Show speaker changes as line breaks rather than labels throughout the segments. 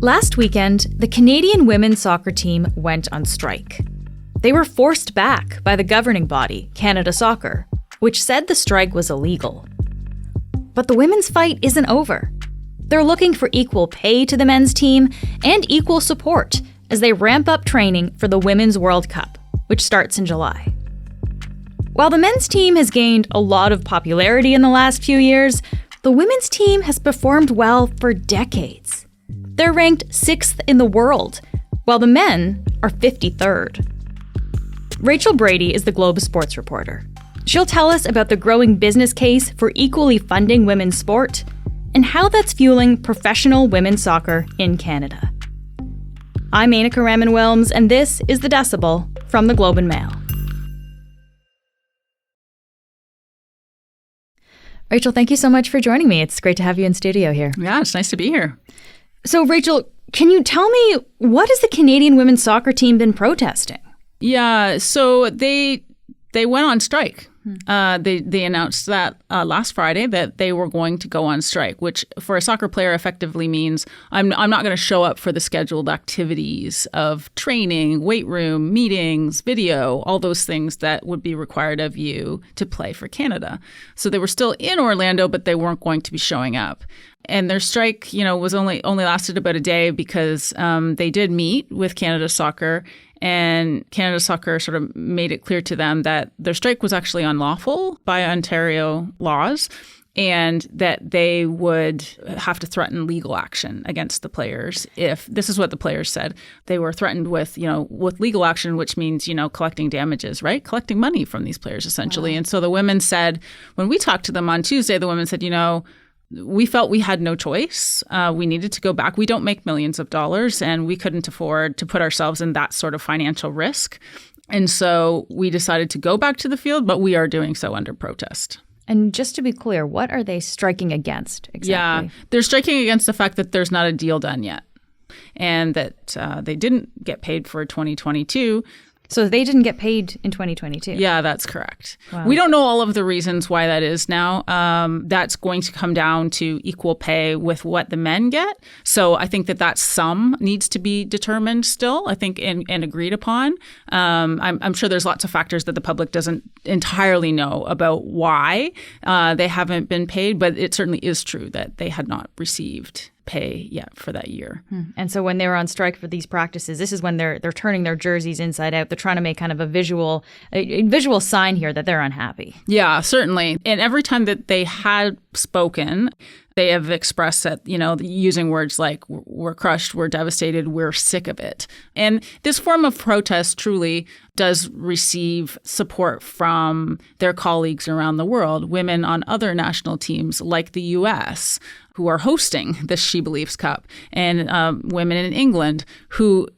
Last weekend, the Canadian women's soccer team went on strike. They were forced back by the governing body, Canada Soccer, which said the strike was illegal. But the women's fight isn't over. They're looking for equal pay to the men's team and equal support as they ramp up training for the Women's World Cup, which starts in July. While the men's team has gained a lot of popularity in the last few years, the women's team has performed well for decades. They're ranked 6th in the world, while the men are 53rd. Rachel Brady is the Globe sports reporter. She'll tell us about the growing business case for equally funding women's sport and how that's fueling professional women's soccer in Canada. I'm Ainika Raman-Wilms, and this is The Decibel from the Globe and Mail. Rachel, thank you so much for joining me. It's great to have you in studio here.
Yeah, it's nice to be here.
So, Rachel, can you tell me, what has the Canadian women's soccer team been protesting?
Yeah, so they went on strike. They announced that last Friday that they were going to go on strike, which for a soccer player effectively means I'm not going to show up for the scheduled activities of training, weight room, meetings, video, all those things that would be required of you to play for Canada. So they were still in Orlando, but they weren't going to be showing up. And their strike, was only lasted about a day because they did meet with Canada Soccer, and Canada Soccer sort of made it clear to them that their strike was actually unlawful by Ontario laws, and that they would have to threaten legal action against the players if, this is what the players said, they were threatened with legal action, which means, collecting damages, right? Collecting money from these players, essentially. Wow. And so the women said, when we talked to them on Tuesday, the women said, we felt we had no choice. We needed to go back. We don't make millions of dollars, and we couldn't afford to put ourselves in that sort of financial risk. And so we decided to go back to the field, but we are doing so under protest.
And just to be clear, what are they striking against exactly?
Yeah, they're striking against the fact that there's not a deal done yet, and that they didn't get paid for 2022.
So they didn't get paid in 2022?
Yeah, that's correct.
Wow.
We don't know all of the reasons why that is now. That's going to come down to equal pay with what the men get. So I think that sum needs to be determined still, I think, and agreed upon. I'm sure there's lots of factors that the public doesn't entirely know about why they haven't been paid, but it certainly is true that they had not received pay yet for that year.
And so when they were on strike for these practices, this is when they're turning their jerseys inside out. They're trying to make kind of a visual sign here that they're unhappy.
Yeah, certainly. And every time that they had spoken, they have expressed that, using words like, we're crushed, we're devastated, we're sick of it. And this form of protest truly does receive support from their colleagues around the world, women on other national teams like the U.S., who are hosting the SheBelieves Cup, and women in England who,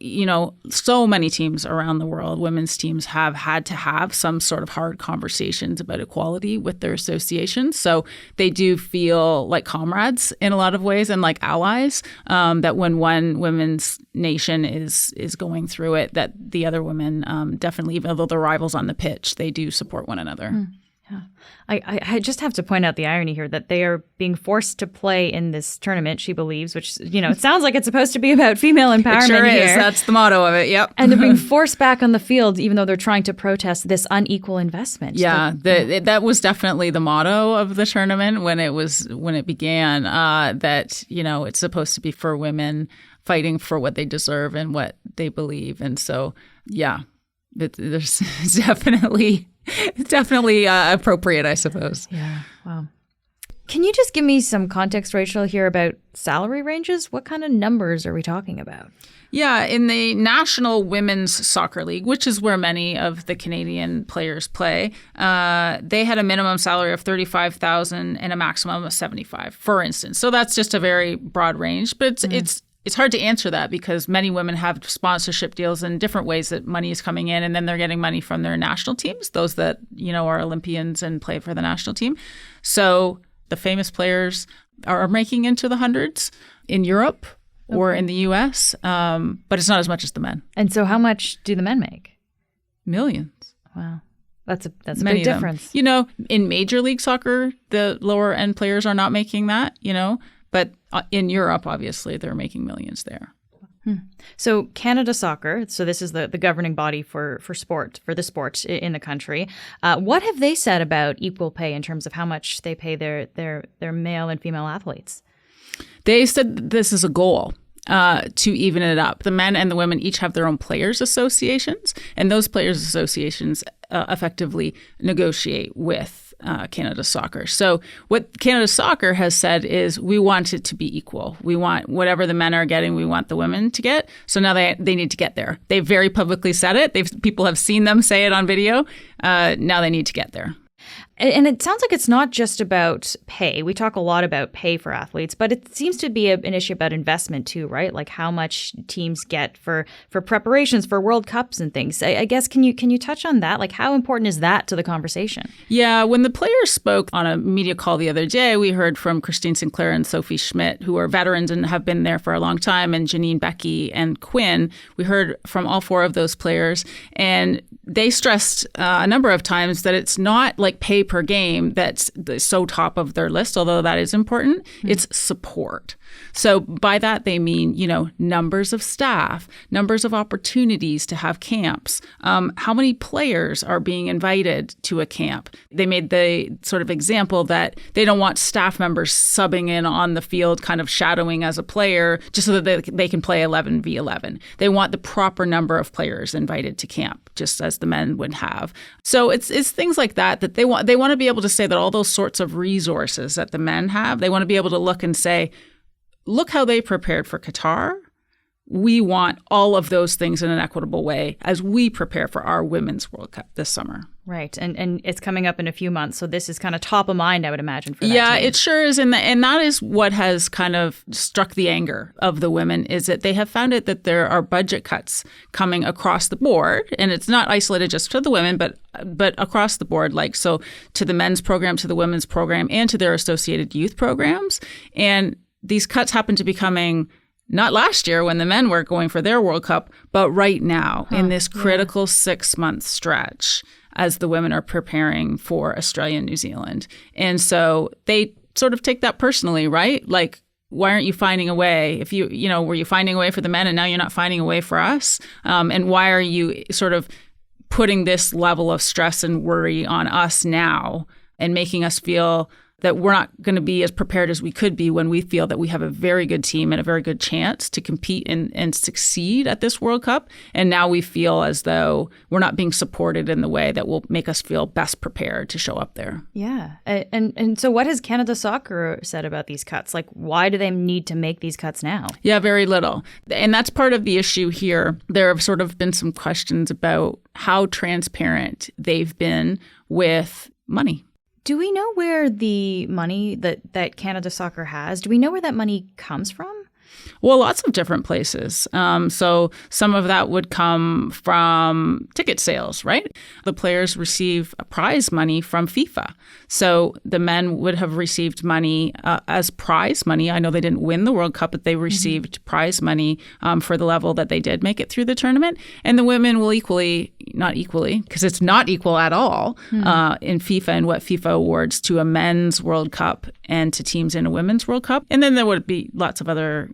so many teams around the world, women's teams have had to have some sort of hard conversations about equality with their associations. So they do feel like comrades in a lot of ways and like allies, that when one women's nation is going through it, that the other women definitely, even though they're rivals on the pitch, they do support one another.
Yeah. I just have to point out the irony here that they are being forced to play in this tournament, SheBelieves, which, it sounds like it's supposed to be about female empowerment.
It sure
here.
is. That's the motto of it. Yep.
And they're being forced back on the field, even though they're trying to protest this unequal investment.
Yeah, that was definitely the motto of the tournament when it began, that, it's supposed to be for women fighting for what they deserve and what they believe. And so, yeah, there's definitely appropriate, I suppose.
Yeah. Wow. Can you just give me some context, Rachel, here about salary ranges? What kind of numbers are we talking about?
Yeah, in the National Women's Soccer League, which is where many of the Canadian players play, they had a minimum salary of $35,000 and a maximum of $75,000, for instance. So that's just a very broad range, but it's hard to answer that because many women have sponsorship deals in different ways that money is coming in, and then they're getting money from their national teams, those that, are Olympians and play for the national team. So the famous players are making into the hundreds in Europe or in the U.S., but it's not as much as the men.
And so how much do the men make?
Millions.
Wow. That's a big difference.
In Major League Soccer, the lower end players are not making that, But in Europe, obviously, they're making millions there.
So Canada Soccer, so this is the governing body for the sport in the country. What have they said about equal pay in terms of how much they pay their male and female athletes?
They said this is a goal. To even it up. The men and the women each have their own players' associations, and those players' associations effectively negotiate with Canada Soccer. So what Canada Soccer has said is we want it to be equal. We want whatever the men are getting, we want the women to get. So now they need to get there. They very publicly said it. People have seen them say it on video. Now they need to get there.
And it sounds like it's not just about pay. We talk a lot about pay for athletes, but it seems to be an issue about investment too, right? Like how much teams get for preparations for World Cups and things. I guess, can you touch on that? Like how important is that to the conversation?
Yeah, when the players spoke on a media call the other day, we heard from Christine Sinclair and Sophie Schmidt, who are veterans and have been there for a long time, and Janine Becky and Quinn. We heard from all four of those players, and they stressed a number of times that it's not like pay per game that's so top of their list, although that is important. It's support. So by that, they mean, numbers of staff, numbers of opportunities to have camps, how many players are being invited to a camp. They made the sort of example that they don't want staff members subbing in on the field, kind of shadowing as a player, just so that they can play 11v11. They want the proper number of players invited to camp, just as the men would have. So it's things like that they want to be able to say that all those sorts of resources that the men have, they want to be able to look and say, look how they prepared for Qatar. We want all of those things in an equitable way as we prepare for our Women's World Cup this summer.
Right. And it's coming up in a few months. So this is kind of top of mind, I would imagine, for that
Yeah,
team.
It sure is. And that is what has kind of struck the anger of the women, is that they have found it that there are budget cuts coming across the board. And it's not isolated just to the women, but across the board, like so to the men's program, to the women's program, and to their associated youth programs. And these cuts happen to be coming not last year when the men were going for their World Cup, but right now in this critical 6-month stretch as the women are preparing for Australia and New Zealand. And so they sort of take that personally, right? Like, why aren't you finding a way? If were you finding a way for the men and now you're not finding a way for us? And why are you sort of putting this level of stress and worry on us now and making us feel that we're not going to be as prepared as we could be when we feel that we have a very good team and a very good chance to compete and succeed at this World Cup. And now we feel as though we're not being supported in the way that will make us feel best prepared to show up there.
Yeah. And so what has Canada Soccer said about these cuts? Like, why do they need to make these cuts now?
Yeah, very little. And that's part of the issue here. There have sort of been some questions about how transparent they've been with money.
Do we know where the money that Canada Soccer has, do we know where that money comes from?
Well, lots of different places. So some of that would come from ticket sales, right? The players receive prize money from FIFA. So the men would have received money as prize money. I know they didn't win the World Cup, but they received prize money for the level that they did make it through the tournament. And the women will not equally, because it's not equal at all in FIFA and what FIFA awards to a men's World Cup and to teams in a women's World Cup. And then there would be lots of other,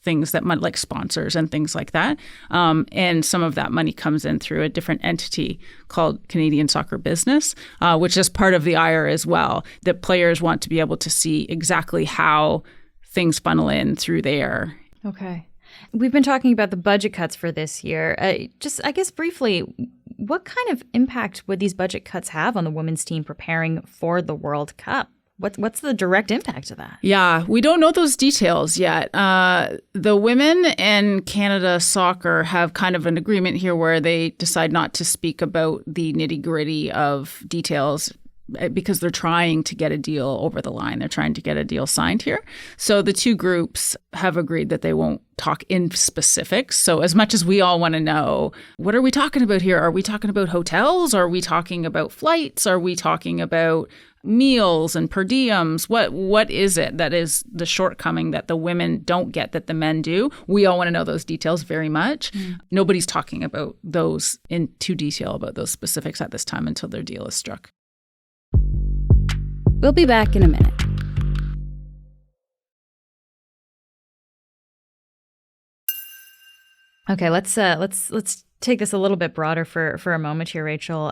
things that might, like sponsors and things like that. And some of that money comes in through a different entity called Canadian Soccer Business, which is part of the IRA as well. The players want to be able to see exactly how things funnel in through there.
Okay. We've been talking about the budget cuts for this year. I guess briefly, what kind of impact would these budget cuts have on the women's team preparing for the World Cup? What's the direct impact of that? Yeah,
we don't know those details yet. The women and Canada Soccer have kind of an agreement here where they decide not to speak about the nitty-gritty of details because they're trying to get a deal over the line. They're trying to get a deal signed here. So the two groups have agreed that they won't talk in specifics. So as much as we all want to know, what are we talking about here? Are we talking about hotels? Are we talking about flights? Are we talking about meals and per diems? What is it that is the shortcoming that the women don't get that the men do? We all want to know those details very much. Nobody's talking about those in too detail about those specifics at this time until their deal is struck.
We'll be back in a minute. Okay, let's take this a little bit broader for a moment here, Rachel.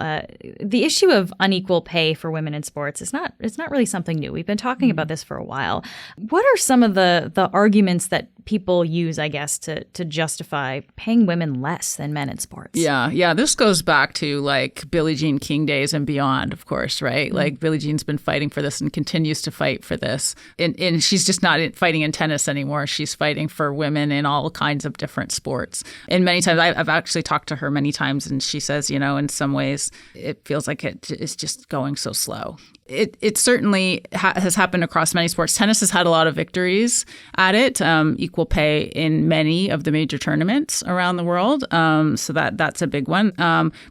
The issue of unequal pay for women in sports is not really something new. We've been talking about this for a while. What are some of the arguments that people use, I guess, to justify paying women less than men in sports?
Yeah. This goes back to like Billie Jean King days and beyond, of course, right? Mm-hmm. Like Billie Jean's been fighting for this and continues to fight for this. And she's just not fighting in tennis anymore. She's fighting for women in all kinds of different sports. And many times I've actually talked to her many times, and she says, in some ways it feels like it is just going so slow. It certainly has happened across many sports. Tennis has had a lot of victories at it, equal pay in many of the major tournaments around the world. So that's a big one.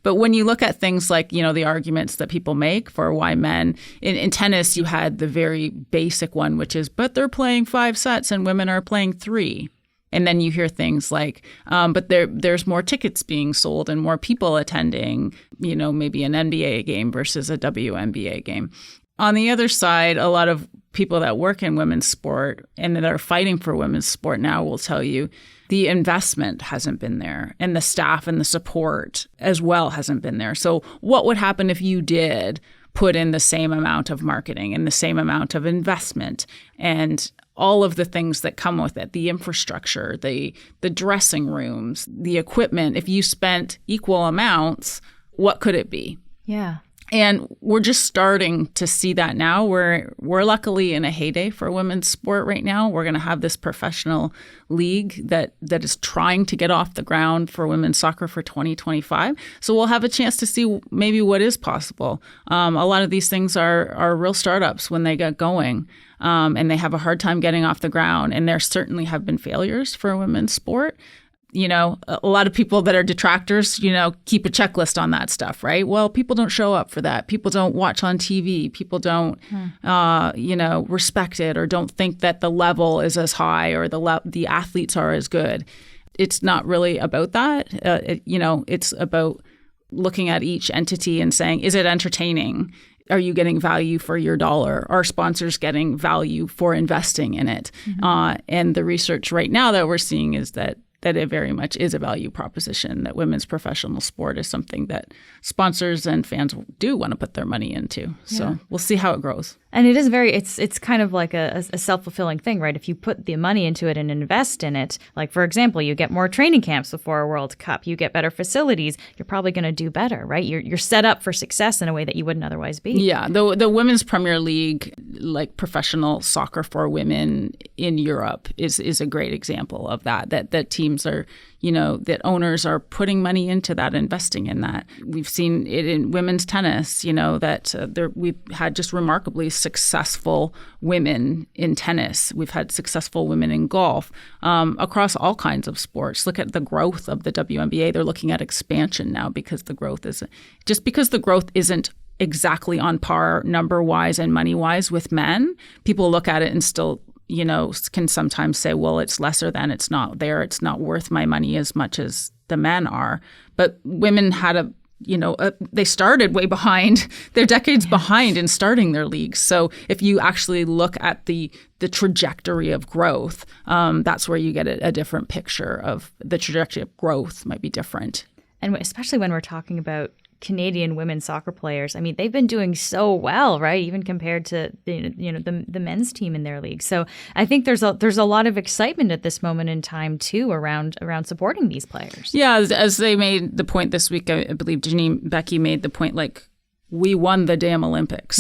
But when you look at things like, the arguments that people make for why men in tennis, you had the very basic one, which is, but they're playing 5 sets and women are playing 3. And then you hear things like, but there's more tickets being sold and more people attending, maybe an NBA game versus a WNBA game. On the other side, a lot of people that work in women's sport and that are fighting for women's sport now will tell you the investment hasn't been there, and the staff and the support as well hasn't been there. So what would happen if you did put in the same amount of marketing and the same amount of investment and all of the things that come with it, the infrastructure, the dressing rooms, the equipment? If you spent equal amounts, what could it be?
Yeah.
And we're just starting to see that now. We're luckily in a heyday for women's sport right now. We're going to have this professional league that is trying to get off the ground for women's soccer for 2025. So we'll have a chance to see maybe what is possible. A lot of these things are real startups when they get going. And they have a hard time getting off the ground. And there certainly have been failures for women's sport. A lot of people that are detractors, keep a checklist on that stuff, right? Well, people don't show up for that. People don't watch on TV. People don't, respect it or don't think that the level is as high or the athletes are as good. It's not really about that. It's about looking at each entity and saying, is it entertaining? Are you getting value for your dollar? Are sponsors getting value for investing in it? Mm-hmm. And the research right now that we're seeing is that it very much is a value proposition, that women's professional sport is something that sponsors and fans do want to put their money into. So we'll see how it grows.
And it is it's kind of like a self-fulfilling thing, right? If you put the money into it and invest in it, like, for example, you get more training camps before a World Cup, you get better facilities, you're probably going to do better, right? You're set up for success in a way that you wouldn't otherwise be.
Yeah. The Women's Premier League, like professional soccer for women in Europe, is a great example of that teams are, that owners are putting money into that, investing in that. We've seen it in women's tennis, that we've had just remarkably successful women in tennis. We've had successful women in golf, across all kinds of sports. Look at the growth of the WNBA. They're looking at expansion now because the growth isn't exactly on par number-wise and money-wise with men. People look at it and still can sometimes say, well, it's lesser than, it's not there, it's not worth my money as much as the men are. But women had they started way behind. They're decades behind in starting their leagues. So if you actually look at the trajectory of growth, that's where you get a different picture of the trajectory of growth might be different.
And especially when we're talking about Canadian women soccer players, I mean, they've been doing so well, right? Even compared to the men's team in their league. So I think there's a lot of excitement at this moment in time too around supporting these players.
Yeah, as they made the point this week, I believe Janine Becky made the point, like, we won the damn Olympics,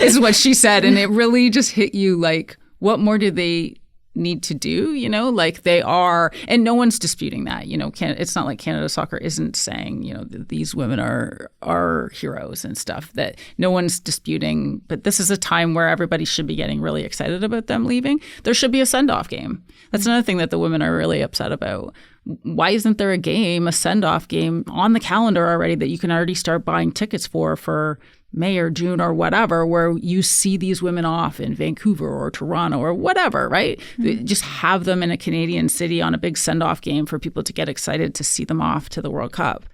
is what she said, and it really just hit you like, what more do they need to do, like they are, and no one's disputing that, it's not like Canada Soccer isn't saying, that these women are heroes and stuff, that no one's disputing, but this is a time where everybody should be getting really excited about them leaving. There should be a send-off game. That's another thing that the women are really upset about. Why isn't there a send-off game on the calendar already that you can already start buying tickets for May or June or whatever, where you see these women off in Vancouver or Toronto or whatever, right? Mm-hmm. Just have them in a Canadian city on a big send-off game for people to get excited to see them off to the World Cup.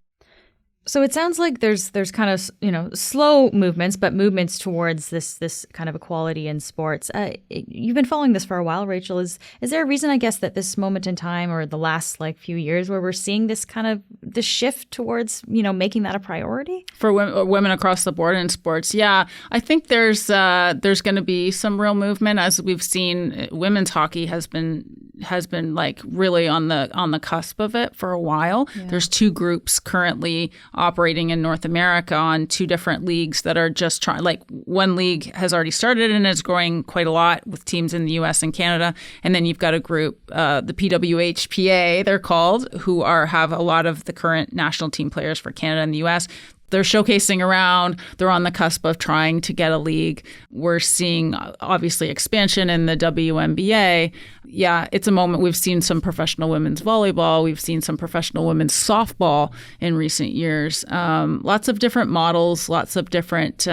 So it sounds like there's kind of, slow movements, but movements towards this kind of equality in sports. You've been following this for a while, Rachel. Is there a reason, I guess, that this moment in time or the last few years where we're seeing this shift towards, making that a priority?
For women across the board in sports, yeah. I think there's going to be some real movement. As we've seen, women's hockey has been really on the cusp of it for a while. Yeah. There's two groups currently operating in North America on two different leagues that are just trying. One league has already started and is growing quite a lot with teams in the U.S. and Canada, and then you've got a group, the PWHPA, they're called, who have a lot of the current national team players for Canada and the U.S. They're showcasing around. They're on the cusp of trying to get a league. We're seeing, obviously, expansion in the WNBA. Yeah, it's a moment. We've seen some professional women's volleyball. We've seen some professional women's softball in recent years. Lots of different models, lots of different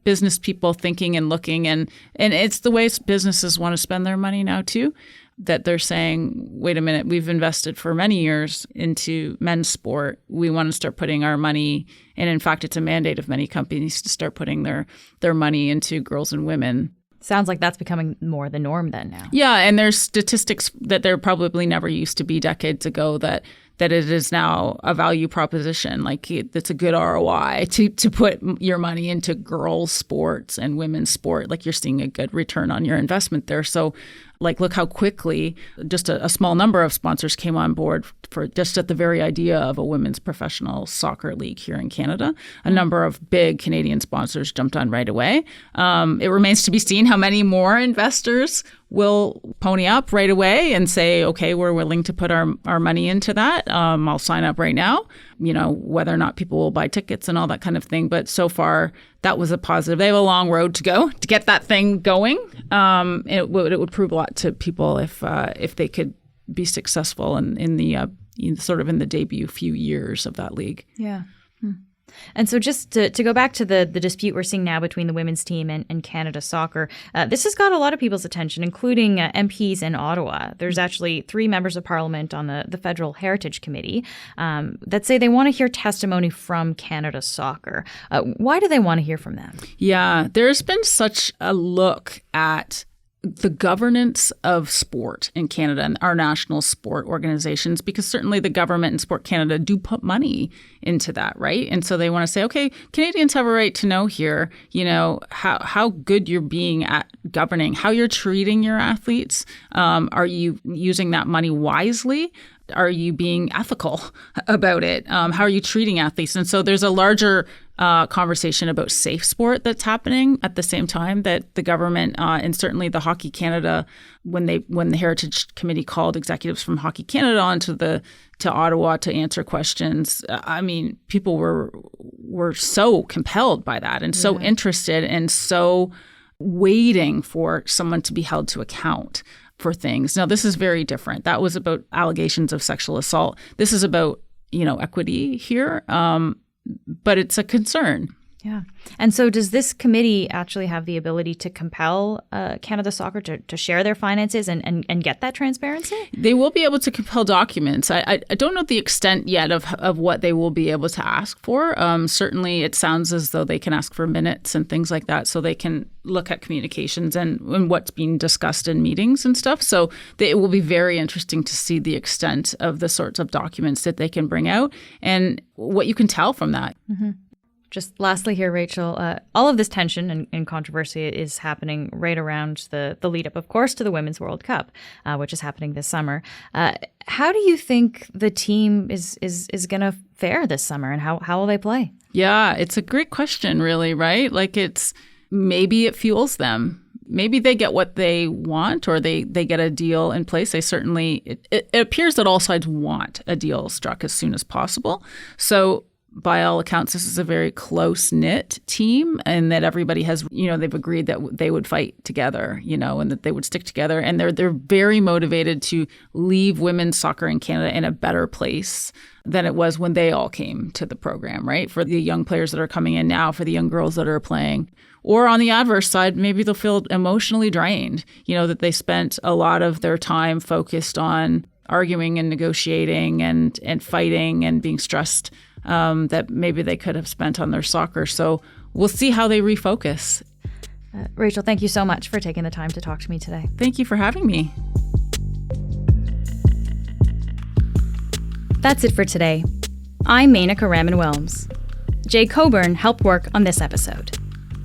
business people thinking and looking. And it's the way businesses want to spend their money now, too. That they're saying, wait a minute, we've invested for many years into men's sport. We want to start putting our money, and in fact, it's a mandate of many companies to start putting their money into girls and women.
Sounds like that's becoming more the norm then now.
Yeah, and there's statistics that there probably never used to be decades ago that it is now a value proposition. It's a good ROI to put your money into girls' sports and women's sport. You're seeing a good return on your investment there. So look how quickly just a small number of sponsors came on board for just at the very idea of a women's professional soccer league here in Canada. A number of big Canadian sponsors jumped on right away. It remains to be seen how many more investors will pony up right away and say, okay, we're willing to put our money into that. I'll sign up right now, whether or not people will buy tickets and all that kind of thing. But so far, that was a positive. They have a long road to go to get that thing going. It would prove a lot to people if they could be successful in the debut few years of that league.
Yeah. And so just to go back to the dispute we're seeing now between the women's team and Canada Soccer, this has got a lot of people's attention, including MPs in Ottawa. There's actually 3 members of Parliament on the Federal Heritage Committee that say they want to hear testimony from Canada Soccer. Why do they want to hear from them?
Yeah, there's been such a look at the governance of sport in Canada and our national sport organizations, because certainly the government and Sport Canada do put money into that, right? And so they want to say, okay, Canadians have a right to know here, how good you're being at governing, how you're treating your athletes. Are you using that money wisely? Are you being ethical about it? How are you treating athletes? And so there's a larger conversation about safe sport that's happening at the same time that the government and certainly the Hockey Canada, when the Heritage Committee called executives from Hockey Canada onto to Ottawa to answer questions. People were so compelled by that and so interested and so waiting for someone to be held to account for things. Now, this is very different. That was about allegations of sexual assault. This is about, equity here, but it's a concern.
Yeah. And so does this committee actually have the ability to compel Canada Soccer to share their finances and get that transparency?
They will be able to compel documents. I don't know the extent yet of what they will be able to ask for. Certainly, it sounds as though they can ask for minutes and things like that so they can look at communications and what's being discussed in meetings and stuff. So it will be very interesting to see the extent of the sorts of documents that they can bring out and what you can tell from that.
Mm-hmm. Just lastly here, Rachel, all of this tension and controversy is happening right around the lead up, of course, to the Women's World Cup, which is happening this summer. How do you think the team is going to fare this summer and how will they play?
Yeah, it's a great question, really, right? Maybe it fuels them. Maybe they get what they want or they get a deal in place. It appears that all sides want a deal struck as soon as possible. So by all accounts, this is a very close-knit team and that everybody has, they've agreed that they would fight together, and that they would stick together. And they're very motivated to leave women's soccer in Canada in a better place than it was when they all came to the program, right? For the young players that are coming in now, for the young girls that are playing. Or on the adverse side, maybe they'll feel emotionally drained, that they spent a lot of their time focused on arguing and negotiating and fighting and being stressed that maybe they could have spent on their soccer. So we'll see how they refocus.
Rachel, thank you so much for taking the time to talk to me today.
Thank you for having me.
That's it for today. I'm Menaka Raman-Wilms. Jay Coburn helped work on this episode.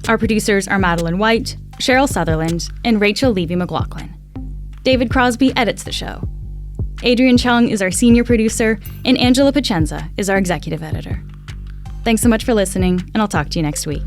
Our producers are Madeline White, Cheryl Sutherland, and Rachel Levy-McLaughlin. David Crosby edits the show. Adrian Chung is our senior producer, and Angela Pacenza is our executive editor. Thanks so much for listening, and I'll talk to you next week.